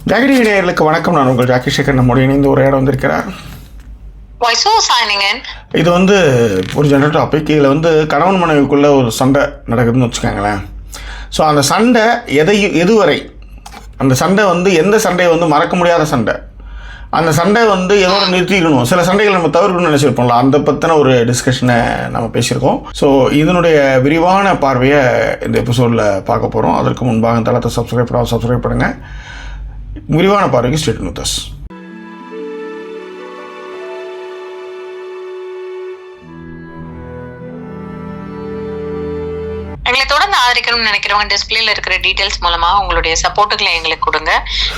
Jackie நேயர்களுக்கு வணக்கம். நான் உங்கள் ஜாக்கி சேகர். நம்முடைய இணைந்து ஒரு இடம் வந்திருக்கிறார். இது ஒரு ஜெனரல் டாபிக். இதில் கணவன் மனைவிக்குள்ளே ஒரு சண்டை நடக்குதுன்னு வச்சுக்கோங்களேன். ஸோ அந்த சண்டை எதுவரை அந்த சண்டை எந்த சண்டையை மறக்க முடியாத சண்டை, அந்த சண்டை எதோட நிறுத்திக்கணும், சில சண்டைகள் நம்ம தவிர்க்கணும்னு நினச்சிருப்போம்ல, அந்த பற்றின ஒரு டிஸ்கஷனை நம்ம பேசியிருக்கோம். ஸோ இதனுடைய விரிவான பார்வையை இந்த எபிசோடில் பார்க்க போகிறோம். அதற்கு முன்பாக தளத்தை சப்ஸ்கிரைப் பண்ணுங்கள். விரிவான பார்வைக்கு ஸ்டேட் வித் அஸ். எங்களை தொடர்ந்து ஆதரிக்கணும்னு நினைக்கிறவங்க டிஸ்பிளேல இருக்கிற டீடைல்ஸ் மூலமா உங்களுடைய சப்போர்ட்டுகளை எங்களுக்கு கொடுங்க.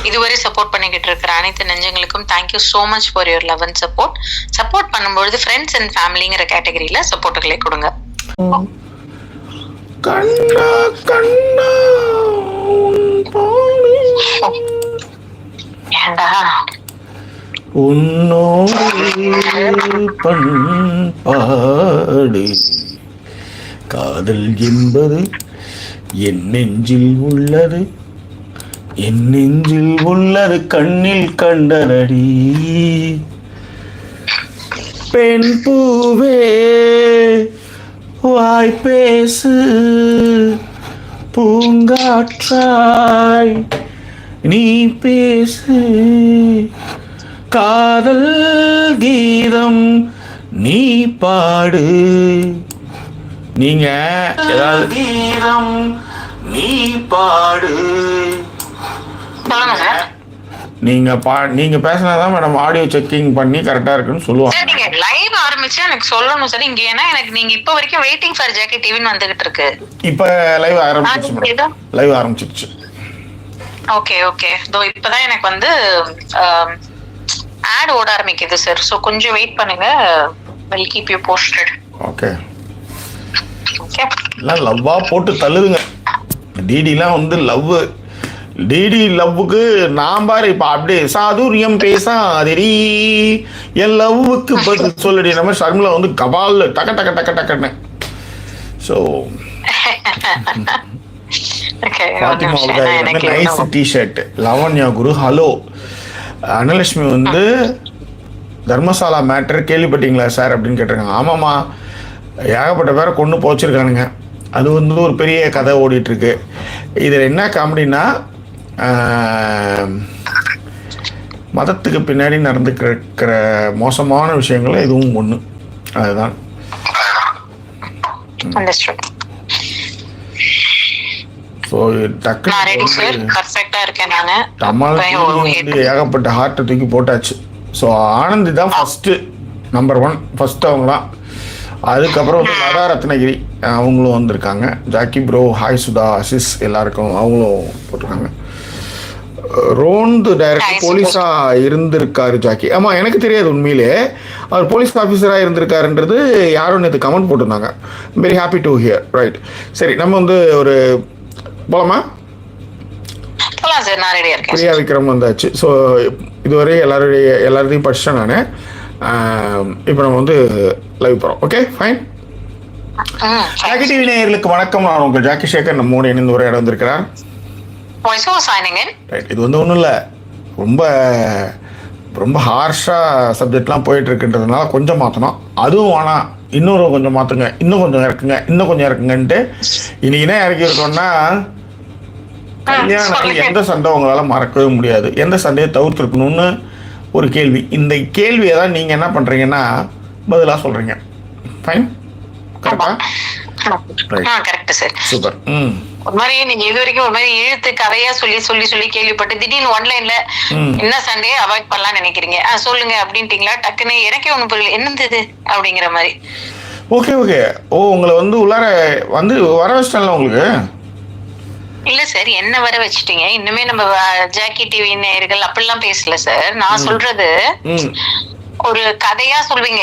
இதுவரை சப்போர்ட் பண்ணிக்கிட்டு இருக்கிற அனைத்து நெஞ்சங்களுக்கும் thank you so much for your love and support. Support பண்ணும்பொழுது ஃப்ரெண்ட்ஸ் அண்ட் ஃபேமிலிங்கிற கேட்டகரியில சப்போர்ட்டுகளை கொடுங்க. கண்ணா கண்ணா ஏண்டா உன்னோடு பண்பாடு காதல் என்பது என் நெஞ்சில் உள்ளது, என் நெஞ்சில் உள்ளது கண்ணில் கண்டனடி. பெண் பூவே வாய் பேசு, பூங்காற்றாய் நீ பேசு, காதல் கீதம் நீ பாடு. நீங்க ஏதாவது கீதம் நீ பாடு. நீங்க பேசினாதான் மேடம் ஆடியோ செக்கிங் பண்ணி கரெக்டா இருக்குன்னு சொல்லுவாங்க. லைவ் ஆரம்பிச்சு எனக்கு சொல்லணும் சார். இங்க ஏன்னா எனக்கு நீங்க இப்ப வரைக்கும் வெயிட்டிங் ஃபார் ஜாக்கி டிவின்னு வந்துகிட்டு இருக்கு. இப்ப லைவ் ஆரம்பிச்சிருச்சு. Okay okay. தோ இப்பதான் எனக்கு ஆட் ஓட ஆரம்பிக்குது சார். சோ கொஞ்சம் வெயிட் பண்ணுங்க. Will keep you posted. Okay okay. எல்லாம் லவ்வா போட்டு தள்ளுதுங்க. டிடிலாம் லவ், டிடி லவ்வுக்கு நான் பாரு இப்ப அப்படியே சாதுரியம் பேசாதேடி என் லவ்வுக்கு பதில் சொல்லடி நம்ம ஷர்மிளா கபால் டக்க டக்க டக்க டக்குன்னு. So nice t-shirt. Lavanya Guru hello. Analakshmi Dharamshala matter கேள்விப்பட்டீங்களா சார் அப்படின்னு கேட்டிருக்காங்க. ஆமாம்மா, ஏகப்பட்ட பேரை கொண்டு போச்சிருக்கானுங்க. அது ஒரு பெரிய கதை ஓடிட்டுருக்கு. இதில் என்ன காமெடினா, மதத்துக்கு பின்னாடி நடந்துக்கிற மோசமான விஷயங்கள் இதுவும் ஒன்று. அதுதான் ஏகப்பட்ட ஹார்ட்டை தூக்கி போட்டாச்சு. ஸோ ஆனந்தி தான் நம்பர் 1 அவங்க தான். அதுக்கப்புறம் லதா ரத்னகிரி அவங்களும் வந்திருக்காங்க. Jackie bro, hi Sudha, Aziz எல்லாருக்கும் அவங்களும் போட்டிருக்காங்க. ரோந்து டைரக்டர் போலீஸா இருந்திருக்காரு ஜாக்கி. ஆமா, எனக்கு தெரியாது உண்மையிலே அவர் போலீஸ் ஆஃபீஸரா இருந்திருக்காருன்றது யாரும் நேற்று கமெண்ட் போட்டிருந்தாங்க. Very happy to hear. Right, சரி நம்ம ஒரு போலாமா? பிரியா விக்ரம் வந்தாச்சு. ஸோ இதுவரை எல்லாரையும் படிச்சேன் நான். இப்போ நம்ம லைவ் போகிறோம். Okay fine. ஜாக்கி டிவி நேயர்களுக்கு வணக்கம். நான் உங்கள் ஜாக்கி சேகர். நம்மோட இணைந்து ஒரு இடம் வந்திருக்கிறார். ரைட், இது ஒன்றும் இல்லை, ரொம்ப ரொம்ப ஹார்ஷாக சப்ஜெக்ட்லாம் போயிட்டு இருக்குன்றதுனால கொஞ்சம் மாற்றணும். அதுவும் ஆனால் இன்னொரு கொஞ்சம் மாற்றுங்க, இன்னும் கொஞ்சம் இறக்குங்கன்ட்டு இன்னைக்கு என்ன இறக்கி இருக்கோம்னா, கல்யாணம் எந்த சண்டை உங்களால் மறக்கவே முடியாது, எந்த சண்டையை தவிர்த்துருக்கணும்னு ஒரு கேள்வி. இந்த கேள்வியை தான் நீங்கள் என்ன பண்ணுறீங்கன்னா பதிலாக சொல்கிறீங்க. ஃபைன், கரெக்டா? Correct sir. சூப்பர். ஒரு மாதிரி நீங்க இது வரைக்கும் ஒரு மாதிரி இழுத்து கதையா சொல்லி கேள்விப்பட்டு திடீர்னு ஒன்லைன்ல என்ன சண்டையை அவாய்ட் பண்ணலாம்னு நினைக்கிறீங்க, சொல்லுங்க அப்படின்ட்டீங்களா? டக்குன்னு எனக்கே ஒண்ணு புரியல, என்னது அப்படிங்கிற மாதிரி. Okay okay. ஓ, உங்களை உள்ளார வர வச்சிட்டேன்ல உங்களுக்கு. இல்ல சார், என்ன வர வச்சுட்டீங்க? இன்னுமே நம்ம ஜாக்கி டிவி நேயர்கள் அப்படிலாம் பேசல சார். நான் சொல்றது ஒரு கதையா சொல்வீங்க.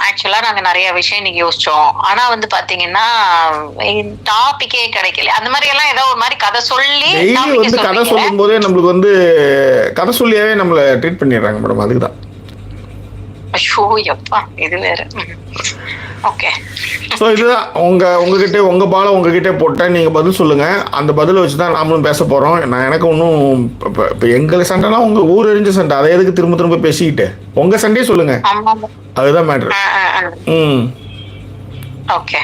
ஆக்சுவலா நாங்க நிறைய விஷயம் இன்னைக்கு யோசிச்சோம், ஆனா பாத்தீங்கன்னா டாபிக்கே கிடைக்கல. அந்த மாதிரி எல்லாம் ஏதோ ஒரு மாதிரி கதை சொல்லி கதை சொல்லும் போதே நம்மளுக்கு கதை சொல்லியாவே நம்மள ட்ரீட் பண்ணிடுறாங்க மேடம். அதுக்குதான் ஐயோ எப்பா இது வேற. ஓகே. ஸோ இதுதான் உங்ககிட்ட உங்கள் பாலை உங்ககிட்ட போட்டேன், நீங்கள் பதில் சொல்லுங்கள். அந்த பதிலை வச்சு தான் நாமளும் பேச போகிறோம். நான் எனக்கு ஒன்றும் இப்போ எங்கள் சண்டைனா உங்கள் ஊர் எரிஞ்ச சண்டை, அதை எதுக்கு திரும்ப திரும்ப பேசிக்கிட்டு உங்கள் சண்டையே சொல்லுங்கள், அதுதான் மேட்ரு. ஓகே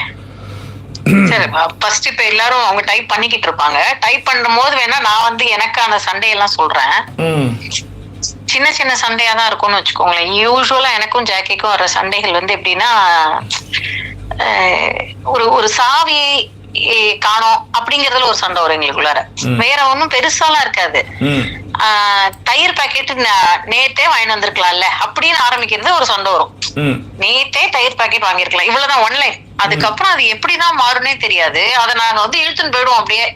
சரி. ஃபர்ஸ்ட் இப்ப எல்லாரும் அவங்க டைப் பண்ணிக்கிட்டு இருப்பாங்க. டைப் பண்ணும் போது வேணா நான் வந்து எனக்கான சண்டையெல்லாம் சொல்றேன். சின்ன சின்ன சண்டையா தான் இருக்கும்னு வச்சுக்கோங்களேன். யூஸ்வலா எனக்கும் ஜாக்கிக்கும் வர்ற சண்டைகள் வந்து எப்படின்னா, ஒரு சாவி காணோம் அப்படிங்கறதுல ஒரு சண்டை வரும் எங்களுக்குள்ளார. வேற ஒன்னும் பெருசாலாம் இருக்காது. தயிர் பாக்கெட் நேத்தே வாங்கிட்டு வந்திருக்கலாம்ல அப்படின்னு ஆரம்பிக்கிறது ஒரு சண்டை வரும். நேத்தே தயிர் பாக்கெட் வாங்கிருக்கலாம், இவ்வளவுதான் ஒன்லைன். அதுக்கப்புறம் அது எப்படிதான் மாறுனே தெரியாது. அதை நாங்க வந்து இழுத்துன்னு போயிடுவோம். அப்படியே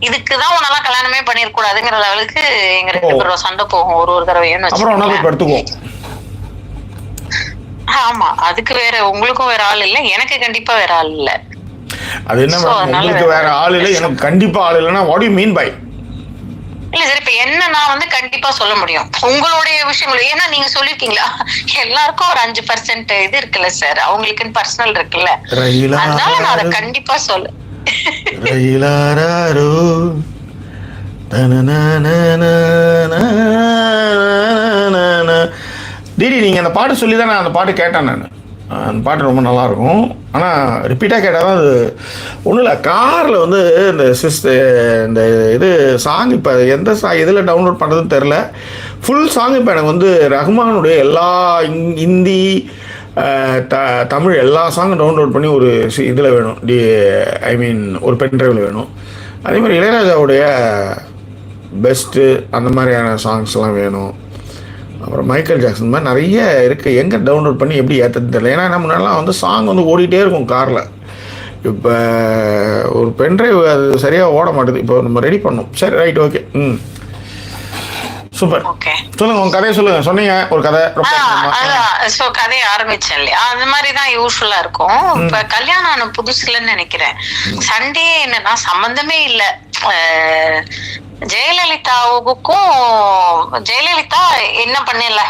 இதுக்குதான் உன்னெல்லாம் கல்யாணமே பண்ணிருக்கூடாதுங்கிற லெவலுக்கு எங்க 2 பேரும் சண்டை போகும் ஒரு தடவைன்னு வச்சுக்கோங்க. ஆமா, அதுக்கு வேற உங்களுக்கும் வேற ஆள் இல்ல, எனக்கு கண்டிப்பா வேற ஆள் இல்ல. அது என்ன உங்களுக்கு வேற ஆள் இல்ல, எனக்கு கண்டிப்பா ஆள் இல்லைன்னா வாட் யூ மீன் பை? இல்ல சார், இப்ப என்ன நான் வந்து கண்டிப்பா சொல்ல முடியும் உங்களுடைய விஷயங்கள். ஏன்னா நீங்க சொல்லிருக்கீங்களா எல்லாருக்கும் ஒரு 5% இது இருக்குல்ல சார், அவங்களுக்குன்னு பர்சனல் இருக்குல்ல, அதனால நான் அதை கண்டிப்பா சொல்ல. டிடி நீங்க அந்த பாட்டு சொல்லி தான் நான் அந்த பாட்டு கேட்டேன். நான் அந்த பாட்டு ரொம்ப நல்லாயிருக்கும், ஆனால் ரிப்பீட்டாக கேட்டால் தான் அது ஒன்றும் இல்லை. காரில் வந்து இந்த இது சாங் இப்போ எந்த இதில் டவுன்லோட் பண்ணுறதுன்னு தெரில. ஃபுல் சாங் இப்போ எனக்கு வந்து ரஹ்மானுடைய எல்லா ஹிந்தி தமிழ் எல்லா சாங்கும் டவுன்லோட் பண்ணி ஒரு இதில் வேணும், ஐ மீன் ஒரு பென்ட்ரைவில் வேணும். அதே மாதிரி இளையராஜாவுடைய பெஸ்ட்டு அந்த மாதிரியான சாங்ஸ்லாம் வேணும். அப்புறம் மைக்கேல் ஜாக்சன் மாதிரி நிறைய இருக்குது. எங்கே டவுன்லோட் பண்ணி எப்படி ஏற்றுறது தெரியல. ஏன்னா என்ன முன்னாடிலாம் வந்து சாங் வந்து ஓடிட்டே இருக்கும் காரில். இப்போ ஒரு பென்ட்ரைவ் அது சரியாக ஓட மாட்டேது. இப்போ நம்ம ரெடி பண்ணோம். சரி ரைட் ஓகே. சூப்பர். சொல்லுங்க உங்க கதையை சொல்லுங்க. சொன்னீங்க ஒரு கதை. கதையை ஆரம்பிச்சேன் இல்லையா, அந்த மாதிரிதான் யூஸ்வலா இருக்கும். இப்ப கல்யாணம் ஆன புதுசுலன்னு நினைக்கிறேன். சண்டே என்னன்னா சம்பந்தமே இல்ல. ஜெயலலிதாவுக்கும் ஜெயலலிதா என்ன பண்ணல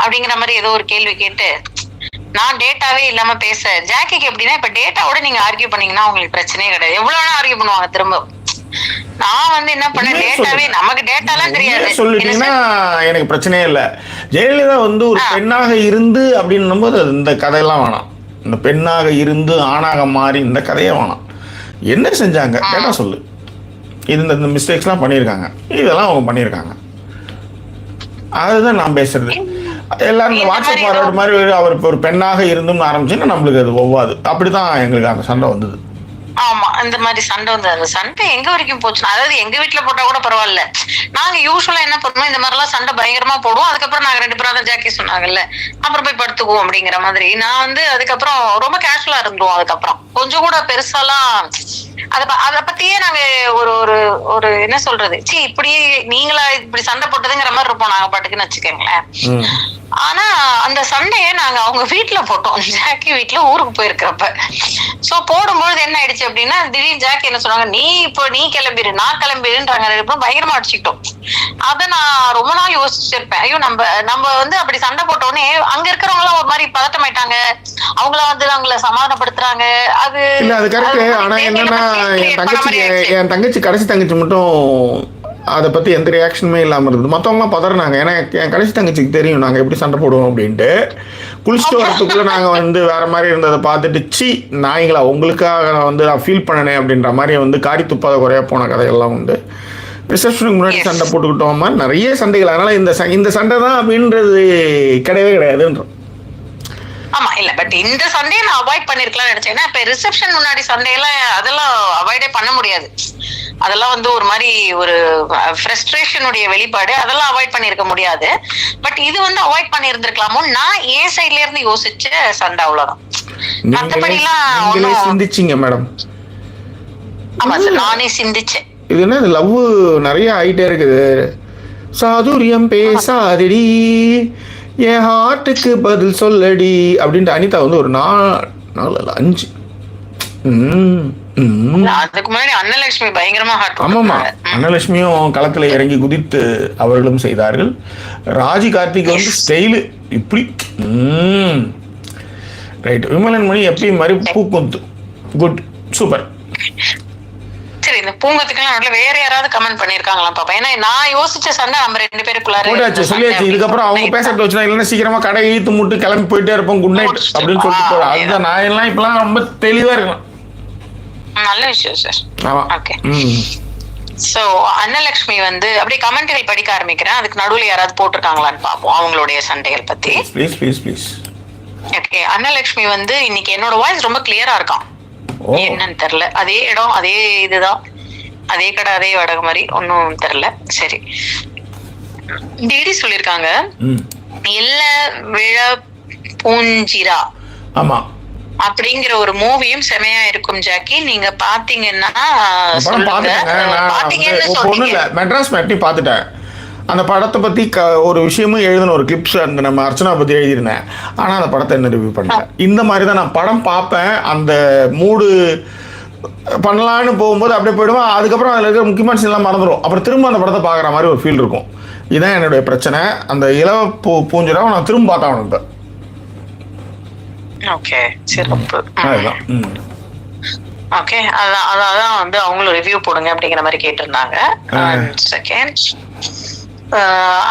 அப்படிங்கிற மாதிரி ஏதோ ஒரு கேள்வி கேட்டு நான் டேட்டாவே இல்லாம பேச. ஜாக்கிக்கு எப்படின்னா இப்ப டேட்டாவோட நீங்க ஆர்கியூ பண்ணீங்கன்னா உங்களுக்கு பிரச்சனையே கிடையாது, எவ்வளவு வேணா ஆர்கியூ பண்ணுவாங்க திரும்ப. நான் வந்து என்ன பண்ணேன், டேட்டாவே நமக்கு டேட்டாலாம் தெரியாது சொல்லிட்டீங்கன்னா எனக்கு பிரச்சனையே இல்லை. ஜெயலலிதா வந்து ஒரு பெண்ணாக இருந்து அப்படின்னும் போது இந்த கதையெல்லாம் வேணாம். இந்த பெண்ணாக இருந்து ஆணாக மாறி இந்த கதையே வேணாம். என்ன செஞ்சாங்க கேட்டா சொல்லு. இந்த மிஸ்டேக்ஸ்லாம் பண்ணியிருக்காங்க, இதெல்லாம் அவங்க பண்ணியிருக்காங்க, அதுதான் நான் பேசுறது. எல்லாரும் இந்த வாட்ஸ்அப் ஃபார்வர்டு மாதிரி அவர் இப்போ ஒரு பெண்ணாக இருந்துன்னு ஆரம்பிச்சுன்னா நம்மளுக்கு அது ஒவ்வாது. அப்படிதான் எங்களுக்கு அந்த சண்டை வந்தது. ஆமா, இந்த மாதிரி சண்டை வந்து அந்த சண்டை எங்க வரைக்கும் போச்சுன்னா, அதாவது எங்க வீட்டுல போட்டா கூட பரவாயில்ல, நாங்க யூஸ்வலா என்ன பண்ணுவோம், இந்த மாதிரி எல்லாம் சண்டை பயங்கரமா போடுவோம். அதுக்கப்புறம் நாங்க 2 பேரும் தான் ஜாக்கி சொன்னாங்கல்ல, அப்புறம் போய் படுத்துக்குவோம் அப்படிங்கிற மாதிரி. நான் வந்து அதுக்கப்புறம் ரொம்ப கேஷுவலா இருந்தோம். அதுக்கப்புறம் கொஞ்சம் கூட பெருசாலாம் அத பத்தியே நாங்க ஒரு ஒரு என்ன சொல்றது, இப்படி நீங்களா இப்படி சண்டை போட்டதுங்கிற மாதிரி இருப்போம் நாங்க பாட்டுக்குன்னு வச்சுக்கோங்களேன். ஆனா அந்த சண்டையை நாங்க அவங்க வீட்டுல போட்டோம், ஜாக்கி வீட்டுல ஊருக்கு போயிருக்கிறப்ப. சோ போடும்பொழுது என்ன ஆயிடுச்சு அப்படின்னா, திடீர்னு ஜாக்கி என்ன சொன்னாங்க, நீ கிளம்பிடு நான் கிளம்பிடுன்றாங்க. 2 பேரும் பயங்கரமா அடிச்சுக்கிட்டோம். அத நான் ரொம்ப நாள் யோசிச்சிருப்பேன். ஐயோ நம்ம வந்து அப்படி சண்டை போட்ட உடனே அங்க இருக்கிறவங்க எல்லாம் ஒரு மாதிரி பதட்டமாயிட்டாங்க. அவங்கள வந்து அவங்கள சமாதானப்படுத்துறாங்க. அது கரெக்ட். ஆனா என்னன்னா என் தங்கச்சி கடைசி தங்கச்சி மட்டும் அதை பற்றி எந்த ரியாக்ஷனுமே இல்லாமல் இருந்தது. மற்றவங்களாம் பதறினாங்க. ஏன்னா என் கடைசி தங்கச்சிக்கு தெரியும் நாங்கள் எப்படி சண்டை போடுவோம் அப்படின்ட்டு. குளிச்சுட்டு வரத்துக்குள்ளே நாங்கள் வந்து வேறு மாதிரி இருந்ததை பார்த்துட்டு நாய்ங்களா உங்களுக்காக வந்து நான் ஃபீல் பண்ணினேன் அப்படின்ற மாதிரி வந்து காரி துப்பாத குறையா போன கதையெல்லாம் உண்டு. ரிசப்ஷனுக்கு முன்னாடி சண்டை போட்டுக்கிட்டோம் மாதிரி நிறைய சண்டைகள். அதனால் இந்த சண்டை தான் அப்படின்றது கிடையவே கிடையாதுன்றோம். ஆமா இல்ல, பட் இந்த சண்டையை நான் அவாய்ட் பண்ணிருக்கலாம் நினைச்சேன். ஏன்னா இப்ப ரிசப்ஷன் முன்னாடி சண்டையெல்லாம் அதெல்லாம் அவாய்டே பண்ண முடியாது. அதெல்லாம் வந்து ஒரு மாதிரி ஒரு ஃப்ரஸ்ட்ரேஷனுடைய வெளிப்பாடு. அதெல்லாம் அவாய்ட் பண்ணிருக்க முடியாது. பட் இது வந்து அவாய்ட் பண்ணி இருந்திருக்கலாமோ நான் என் சைட்ல இருந்து யோசிச்ச சண்டை, அவ்வளவுதான். மத்தபடி எல்லாம் சிந்திச்சீங்க மேடம். ஆமா சார், நானே சிந்திச்சேன். இது என்ன லவ் நிறைய ஆயிட்டே இருக்குது. சாதுரியம் பேசாதடி என் ஹார்ட்டுக்கு பதில் சொல்லடி அப்படின்ட்டு அனிதா வந்து ஒரு 4 5 அதுக்கு முன்னாடி அன்னலட்சுமி பயங்கரமா ஹார்ட் ஆமாமா, அன்னலட்சுமியும் களத்துல இறங்கி குதித்து அவர்களும் செய்தார்கள். ராஜி கார்த்திக் வந்து ஸ்டைலு இப்படி. ரைட். விமலன் மணி எப்பயும் மாதிரி பூக்குந்து. Good, super. சரி, இந்த பூங்கத்துக்குலாம் நடுவுல வேற யாராவது கமெண்ட் பண்ணிருக்காங்களா பாப்பா? ஏன்னா நான் யோசிச்ச சண்டை நம்ம 2 பேருக்குள்ளார போட்டாச்சு, சொல்லியாச்சு. இதுக்கப்புறம் அவங்க பேசுறத வச்சுனா இல்லைன்னா சீக்கிரமா கடை இழுத்து முட்டு கிளம்பி போயிட்டே இருப்போம். குட் நைட் அப்படின்னு சொல்லிட்டு போறோம். அதுதான் நான் எல்லாம் இப்பெல்லாம் ரொம்ப தெளிவா இருக்கணும். நல்ல விஷயம் சார். ஆமா. ஓகே. சோ அன்னலட்சுமி வந்து அப்படியே கமெண்ட்கள் படிக்க ஆரம்பிக்கிறேன். அதுக்கு நடுவுல யாராவது போட்டிருக்காங்களான்னு பாப்போம் அவங்களுடைய சண்டைகள் பத்தி. Please please please. Okay. Annalakshmi வந்து இன்னைக்கு என்னோட வாய்ஸ் ரொம்ப கிளியரா இருக்கான். என்னன்னு தெரியல. அதே இடம் அதே இதுதான், அதே கடை அதே வடகு மாதிரி ஒன்னும் தெரியல. சரி, டிடி சொல்லிருக்காங்க இல்ல விழ பூஞ்சிரா ஆமா அப்படிங்கிற ஒரு மூவியும் செமையா இருக்கும் ஜாக்கி. நீங்க பாத்தீங்கன்னா மெட்ராஸ் மேட்னி பாத்துட்டேன். அந்த படத்தை பற்றி ஒரு விஷயமும் எழுதின ஒரு கிளிப்ஸ் அந்த நம்ம அர்ச்சனா பற்றி எழுதியிருந்தேன். ஆனால் அந்த படத்தை என்ன ரிவ்யூ பண்ணல. இந்த மாதிரி தான் நான் படம் பார்ப்பேன். அந்த மூடு பண்ணலான்னு போகும்போது அப்படியே போயிடுவேன். அதுக்கப்புறம் அதில் இருக்கிற முக்கியமான சீன்லாம் மறந்துடும். அப்புறம் திரும்ப அந்த படத்தை பார்க்குற மாதிரி ஒரு ஃபீல் இருக்கும். இதுதான் என்னுடைய பிரச்சனை. அந்த இலவ பூஞ்சிராவை நான் திரும்ப பார்த்தேன் இப்போ. ஓகே, சிறப்பு. அதுதான். ஓகே, அதான் வந்து அவங்களும் ரிவ்யூ போடுங்க அப்படிங்கிற மாதிரி கேட்டிருந்தாங்க. செகண்ட்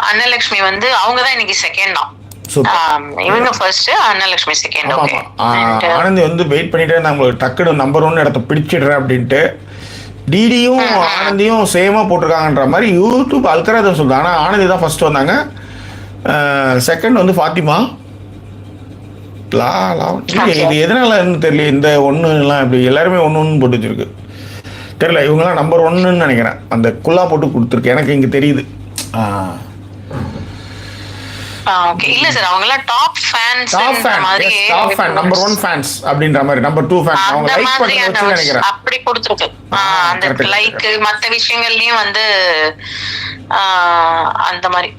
அன்னலட்சுமி வந்து அவங்க தான் இன்னைக்கு செகண்ட் தான். இவங்க first, Annalakshmi second. Okay. Anandhi வந்து வெயிட் பண்ணிட்டே நம்ம டக்குனு நம்பர் 1 இடத்த பிடிச்சிடுறேன் அப்படின்ட்டு. டிடியும் ஆனந்தியும் சேமா போட்டிருக்காங்கன்ற மாதிரி யூடியூப் அல்கராதம் சொல்லுது. ஆனால் ஆனந்தி தான் ஃபர்ஸ்ட் வந்தாங்க. செகண்ட் வந்து ஃபாத்திமா. இது எதனாலன்னு தெரியல. இந்த ஒன்றுலாம் இப்படி எல்லாருமே ஒன்று போட்டு வச்சிருக்கு தெரியல. இவங்கெல்லாம் நம்பர் 1ன்னு நினைக்கிறேன். அந்த குல்லா போட்டு கொடுத்துருக்கு எனக்கு இங்கே தெரியுது. ஓகே. இல்ல சார், அவங்க எல்லாம் டாப் ஃபேன்ஸ் மாதிரி, டாப் ஃபேன், நம்பர் 1 ஃபேன்ஸ் அப்படின்ற மாதிரி, நம்பர் 2 ஃபேன்ஸ் அவங்க லைக் பண்ணி வச்சு நினைக்கிறேன். அப்படி கொடுத்துருக்கு. அந்த லைக் மத்த விஷயங்கள்லயும் வந்து அந்த மாதிரி.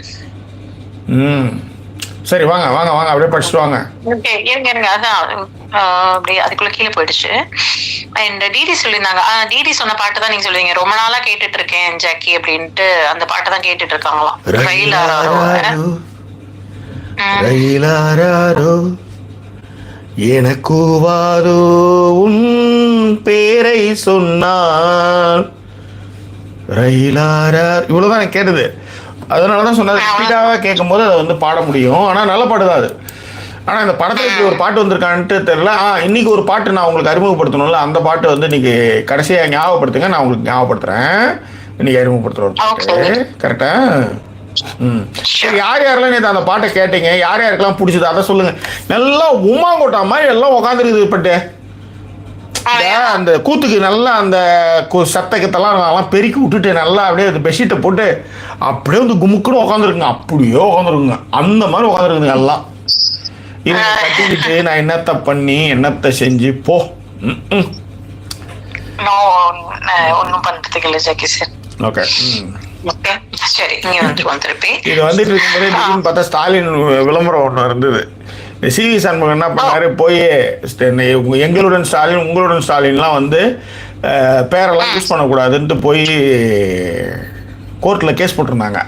சரி, வாங்க வாங்க வாங்க அப்படியே படிச்சுட்டு வாங்க. ஓகே, இருங்க அதான் அப்படியே அதுக்குள்ள கீழே போயிடுச்சு. அண்ட் டிடி சொல்லியிருந்தாங்க. டிடி சொன்ன பாட்டு தான் நீங்க சொல்லுவீங்க. ரொம்ப நாளா கேட்டுட்டு இருக்கேன் ஜாக்கி அப்படின்ட்டு அந்த பாட்டு தான் கேட்டுட்டு இருக்காங்களாம். ரயிலாரோ எனக்குவாதோ உன் பேரை சொன்னால் ரயிலாரா இவ்வளவுதான் எனக்கு கேட்டது. அதனாலதான் சொன்னது. ஸ்பீடாக கேட்கும் போது அதை வந்து பாட முடியும். ஆனால் நல்ல பாட்டு தான் அது. ஆனால் இந்த படத்தில் இப்படி ஒரு பாட்டு வந்திருக்கான்ட்டு தெரியல. இன்னைக்கு ஒரு பாட்டு நான் உங்களுக்கு அறிமுகப்படுத்தணும்ல, அந்த பாட்டு வந்து இன்னைக்கு கடைசியாக ஞாபகப்படுத்துங்க. நான் உங்களுக்கு ஞாபகப்படுத்துறேன். இன்னைக்கு அறிமுகப்படுத்துகிற ஒரு பாட்டு. கரெக்டா? சரி, யார் யாரெல்லாம் நேற்று அந்த பாட்டை கேட்டீங்க, யார் யாருக்கெல்லாம் பிடிச்சது அதை சொல்லுங்க. நல்லா உமாங்கோட்டா மாதிரி எல்லாம் உட்காந்துருக்குது பட்டு. அந்த கூத்துக்கு நல்லா அந்த சத்தக்கத்தெல்லாம் பெருக்கி விட்டுட்டு நல்லா அப்படியே அந்த பெட்ஷீட்டை போட்டு அப்படியே வந்து குமுக்குன்னு உட்காந்துருக்குங்க. அப்படியே உட்காந்துருக்குங்க. அந்த மாதிரி உட்காந்துருக்குங்க எல்லாம். இவங்க கட்டிக்கிட்டு நான் என்னத்தை பண்ணி என்னத்தை செஞ்சு போ. ஒன்னும் பண்றதுக்கு இல்லை ஜாக்கி சார். ஓகே. இது வந்துட்டு இருக்கும்போதே திடீர்னு பார்த்தா ஸ்டாலின் விளம்பரம் ஒன்று இருந்தது. சிவி சண்முகம் என்ன பண்ணாரு, போய் எங்களுடன் ஸ்டாலின் உங்களுடன் ஸ்டாலின்லாம் வந்து பேரெல்லாம் யூஸ் பண்ணக்கூடாதுன்ட்டு போய் கோர்ட்டில் கேஸ் போட்டிருந்தாங்க.